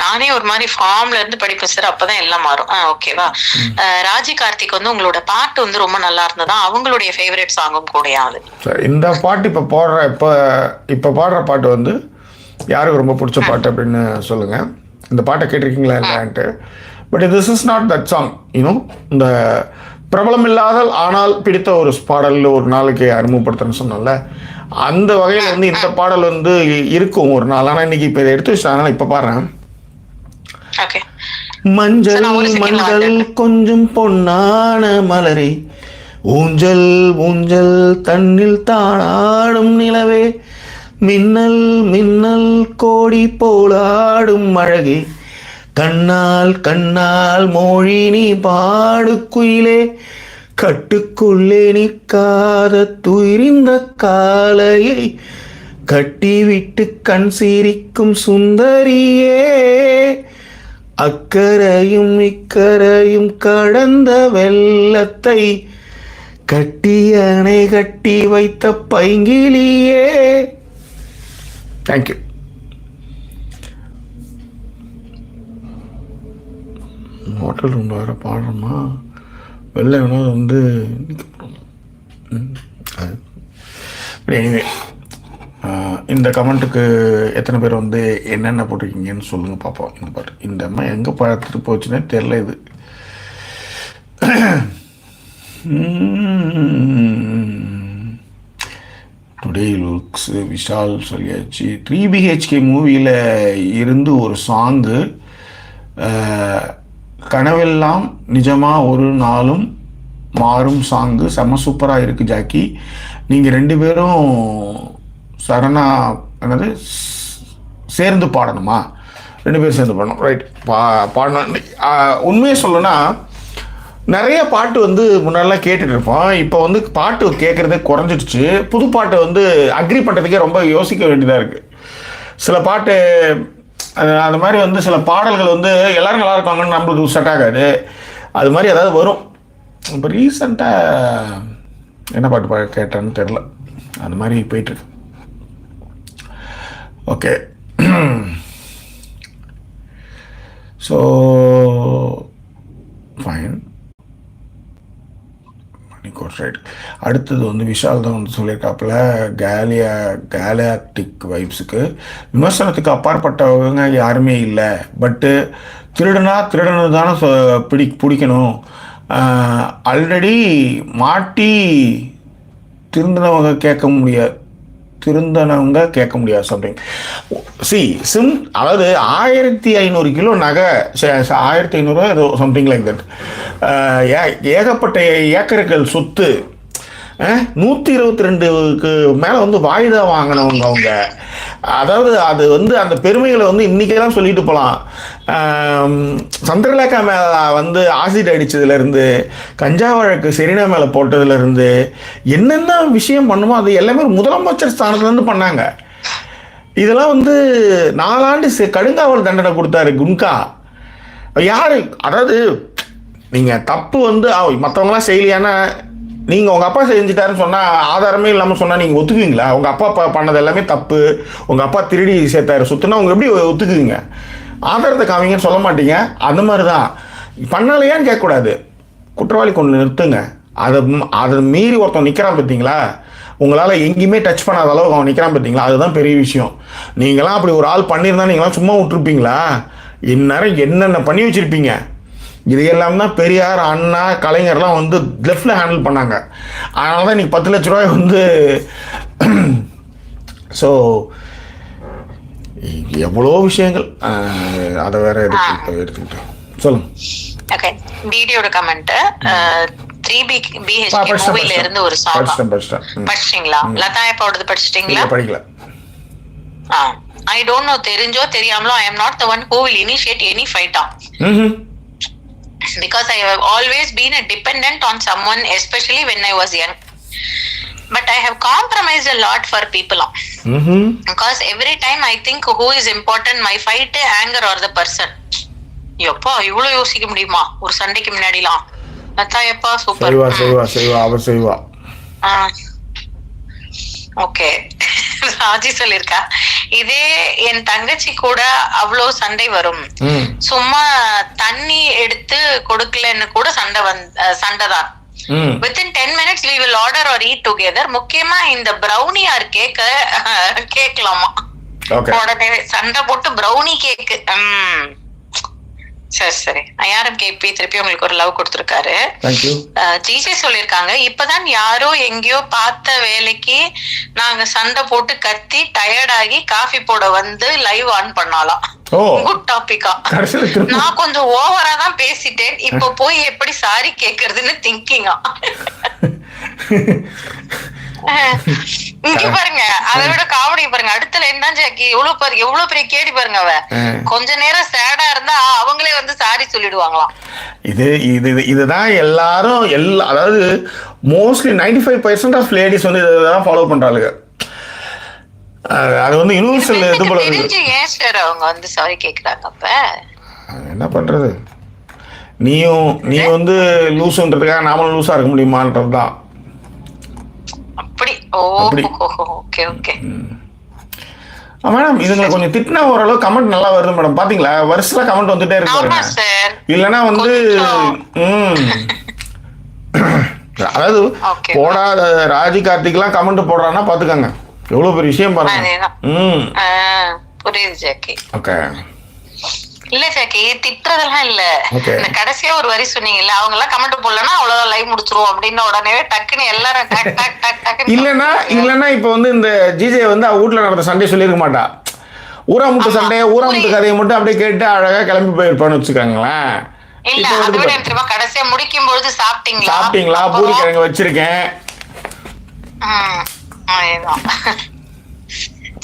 நானே ஒரு மாதிரி ஃபார்ம்ல இருந்து படிப்பேன் சார், அப்பதான் எல்லாம் மாறும். ஓகேவா. ராஜி கார்த்திக் வந்து உங்களோட பாட்டு வந்து ரொம்ப நல்லா இருந்ததா, அவங்களுடைய ஃபேவரட் சாங்கும் கூடயாது. இந்த பாட்டு இப்ப பாடுற பாட்டு வந்து யாருக்கு ரொம்ப பிடிச்ச பாட்டு அப்படின்னு சொல்லுங்க. இந்த பாட்டை கேட்டிருக்கீங்களா இல்லையான்ட்டு. But this is not that song. இந்த பிரபலம் இல்லாத ஆனால் பிடித்த ஒரு பாடல் ஒரு நாளைக்கு அறிமுகப்படுத்தணும்னு சொன்னோம்ல, அந்த வகையில் வந்து இந்த பாடல் வந்து இருக்கும் ஒரு நாள். ஆனால் இன்னைக்கு இப்போ இதை எடுத்து வச்சுட்டாங்க, இப்போ பாடுறேன். மஞ்சள் மஞ்சள் கொஞ்சம் பொன்னான மலரே, ஊஞ்சல் ஊஞ்சல் தன்னில் தானாடும் நிலவே, மின்னல் மின்னல் கோடி போலாடும் அழகே, கண்ணால் கண்ணால் மொழி நீ பாடு குயிலே, கட்டுக்குள்ளே நிற்காத துயிரிந்த காலையை கட்டிவிட்டு கண் சிரிக்கும் சுந்தரியே, அக்கரையும் இக்கரையும் கடந்த வெள்ளத்தை கட்டிய அணை கட்டி வைத்த பைங்கிலியே. தேங்க்யூ. ஹோட்டல் ரூம் வேறு பாடுறோமா, வெளில வேணா வந்து எனிவே இந்த கமெண்ட்டுக்கு எத்தனை பேர் வந்து என்னென்ன போட்டிருக்கீங்கன்னு சொல்லுங்கள் பார்ப்போம். இந்த பாட்டு இந்த அம்மா எங்கே பார்த்துட்டு போச்சுன்னே தெரில. இது டுடே லுக்ஸ் விஷால் சொல்லியாச்சு. 3BHK மூவியில் இருந்து ஒரு சாங்கு, கனவெல்லாம் நிஜமாக ஒரு நாளும் மாறும் சாங்கு செம்ம சூப்பராக இருக்குது ஜாக்கி. நீங்கள் 2 பேரும் சரணா என்னது சேர்ந்து பாடணுமா? 2 பேரும் சேர்ந்து பாடணும். ரைட், பாடணும். உண்மையை சொல்லணும்னா நிறைய பாட்டு வந்து முன்னாடிலாம் கேட்டுட்டு இருப்போம். இப்போ வந்து பாட்டு கேட்குறதே குறைஞ்சிடுச்சு. புது பாட்டை வந்து அக்ரி பண்ணுறதுக்கே ரொம்ப யோசிக்க வேண்டியதாக இருக்குது. சில பாட்டு அந்த மாதிரி வந்து சில பாடல்கள் வந்து எல்லோரும் நல்லா இருக்காங்கன்னு நம்மளுக்கு செட் ஆகாது. அது மாதிரி ஏதாவது வரும். இப்போ ரீசண்டாக என்ன பாட்டு கேட்டேன்னு தெரில, அந்த மாதிரி போயிட்டுருக்கு. Okay, so fine. ரைட், அடுத்தது வந்து விஷால் தான் வந்து சொல்லியிருக்காப்புல, கேலியாக்டிக் வைப்ஸுக்கு விமர்சனத்துக்கு அப்பாற்பட்டவங்க யாருமே இல்லை, பட்டு திருடனு தானே பிடிக்கணும், ஆல்ரெடி மாட்டி திருந்தனவங்க கேட்க முடியாது சம்திங். அதாவது 1500 கிலோ நகை, 1500 ஏதோ சம்திங் லைக் தட், ஏகப்பட்ட ஏக்கர்கள் சொத்து, 122க்கு மேலே வந்து வாய்தா வாங்கினவங்க அவங்க. அதாவது அது வந்து அந்த பெருமைகளை வந்து இன்றைக்கெல்லாம் சொல்லிட்டு போகலாம். சந்திரலேகா மேலே வந்து ஆசிட் அடித்ததுலேருந்து, கஞ்சா வழக்கு செரினா மேலே போட்டதுலேருந்து, என்னென்ன விஷயம் பண்ணுமோ அது எல்லாமே முதலமைச்சர் ஸ்தானத்துலேருந்து பண்ணாங்க. இதெல்லாம் வந்து 4 ஆண்டு கடுங்காவல் தண்டனை கொடுத்தாரு குன்கா. யார் அதாவது நீங்கள் தப்பு வந்து மற்றவங்களாம் செய்யலையானா, நீங்கள் உங்கள் அப்பா செஞ்சுட்டாருன்னு சொன்னால், ஆதாரமே இல்லாமல் சொன்னால் நீங்கள் ஒத்துக்குவீங்களா? உங்கள் அப்பா பண்ணது எல்லாமே தப்பு, உங்கள் அப்பா திருடி சேர்த்தாரு சொத்துனா உங்கள் எப்படி ஒத்துக்குவீங்க? ஆதாரத்தை காமிங்கன்னு சொல்ல மாட்டீங்க. அந்த மாதிரி தான் பண்ணலையான்னு கேட்கக்கூடாது, குற்றவாளி கொண்டு நிறுத்துங்க. அதை மீறி ஒருத்தன் நிற்கிறான் பார்த்தீங்களா, உங்களால் எங்கேயுமே டச் பண்ணாத அளவுக்கு அவன் நிற்கிறான் பார்த்தீங்களா, அதுதான் பெரிய விஷயம். நீங்களாம் அப்படி ஒரு ஆள் பண்ணியிருந்தா நீங்களாம் சும்மா விட்டுருப்பீங்களா? இந்நேரம் என்னென்ன பண்ணி வச்சுருப்பீங்க. இதையெல்லாம் தான் பெரியார், அண்ணா, கலைஞர்லாம் வந்து லெஃப்டில் ஹேண்டில் பண்ணாங்க. அதனால தான் இன்றைக்கி 10 லட்ச ரூபாய் வந்து ஸோ எவ்வளோ விஷயங்கள். அதை வேற எடுத்துக்கிட்டு சொல்லுங்க. ஓகே, வீடியோட கமெண்ட் 3BHK மூவில இருந்து ஒரு சாங் படிச்சிட்டீங்களா? லதா அப்பாவோடது படிச்சிட்டீங்களா? படிக்கல. I don't know, தெரிஞ்சோ தெரியாமலோ, I am not the one who will initiate any fight on. Because I have always been a dependent on someone, especially when I was young. But I have compromised a lot for people. Because every time I think who is important, my fight, anger or the person. எப்பா இவ்வளவு யோசிக்க முடியுமா ஒரு சண்டைக்கு முன்னாடிலாம்? லதா எப்பா super. செய்வா. Okay, Raji சொல்லிருக்கா, இதே என் தங்கச்சி கூட அவ்வளவு சண்டை வரும். சும்மா தண்ணி எடுத்து கொடுக்கலன்னு கூட சண்டைதான். Within 10 minutes we will order or eat together. முக்கியமா இந்த பிரவுனி ஆர் கேக்கலாமா? உடனே சண்டை போட்டு பிரவுனி கேக்கு. சரி IRMKP திருப்பி உங்களுக்கு ஒரு லவ் கொடுத்திருக்காரு. ஜிஜே சொல்லிருக்காங்க, இப்பதான் யாரோ எங்கேயோ பார்த்த வேலைக்கு நாங்க சண்டை போட்டு கத்தி டயர்டாகி காஃபி போட வந்து லைவ் ஆன் பண்ணாலாம். குட் டாபிக்கா. நான் கொஞ்சம் ஓவரா தான் பேசிட்டேன், இப்ப போய் எப்படி சாரி கேக்குறதுன்னு திங்கிங்கா. இங்க பாருங்க, அதை விட காமெடி பாருங்க. அடுத்த லைன் தான் ஜாக்கி. எவ்வளவு பெரிய கேடி பாருங்க. அவ கொஞ்ச நேரம் சேடா இருந்தா அவங்களே வந்து சாரி சொல்லிடுவாங்களாம். இதுதான் எல்லாரும் அதாவது மோஸ்ட்லி 95% ஆஃப் லேடிஸ் வந்து இதெல்லாம் ஃபாலோ பண்றாங்க. அது வந்து யூனிவர்சல் இது போல தெரிஞ்சு ஏன் சார் அவங்க வந்து சாரி கேக்குறாங்க? அப்ப என்ன பண்றது? நீ வந்து லூஸ்ன்றதுக்காக நாமளும் லூஸா இருக்க முடியுமான்றதுதான். மேடம் இதுங்களை கொஞ்சம் திட்டினா ஓரளவு கமெண்ட் நல்லா வருது மேடம். பாத்தீங்களா, வருஷத்துல கமெண்ட் வந்துட்டே இருக்கு. இல்லைன்னா வந்து அதாவது போடாத ராஜி கார்த்திக்லாம் கமெண்ட் போடுறான்னா பாத்துக்கோங்க, எவ்வளவு பெரிய விஷயம் பாருங்க. புரியுது ஜாக்கி. ஓகே, இல்ல ஜாக்கி திட்டுறதெல்லாம் இல்ல. இந்த கடைசியா ஒரு வரி சொன்னீங்கல்ல, அவங்க எல்லாம் கமெண்ட் போடலன்னா அவ்வளவுதான் லைவ் முடிச்சிருவோம் அப்படின்னு உடனே டக்குன்னு எல்லாரும் இல்லன்னா இப்ப வந்து இந்த ஜிஜே வந்து அவ வீட்டுல நடந்த சண்டை சொல்லிருக்க மாட்டா. ஊராமுட்டு சண்டையை, ஊராமுட்டு கதையை மட்டும் அப்படியே கேட்டு அழகா கிளம்பி போயிருப்பான்னு வச்சுக்காங்களேன். இல்ல அது விட தெரியுமா, கடைசியா முடிக்கும் பொழுது சாப்பிட்டீங்களா, பூரி கிழங்கு வச்சிருக்கேன்.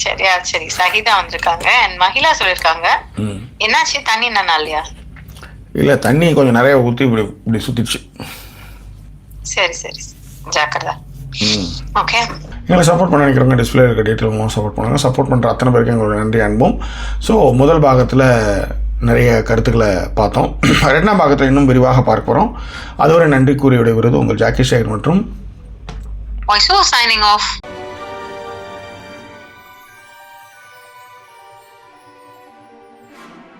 சரியா, சரி. சகிதா வந்திருக்காங்க. மகிழா சொல்லிருக்காங்க, என்னாச்சு தண்ணி என்ன இல்லையா? இல்ல தண்ணி கொஞ்சம் நிறைய ஊத்தி இப்படி சுத்திச்சு. சரி ஜாக்கிரதா. ஓகே, எங்களை சப்போர்ட் பண்ண நினைக்கிறவங்க டிஸ்பிளே இருக்க டீட்டெயில் மூலம் சப்போர்ட் பண்ணுங்க. சப்போர்ட் பண்ணுற அத்தனை பேருக்கு எங்களோட நன்றி அன்பும். ஸோ முதல் பாகத்தில் நிறைய கருத்துக்களை பார்த்தோம். 2ஆம் பாகத்தில் இன்னும் விரிவாக பார்க்க போகிறோம். அதுவரை நன்றி கூறி விடைபெறுவது உங்கள் ஜாக்கி சேகர் மற்றும் சைனிங் ஆஃப்.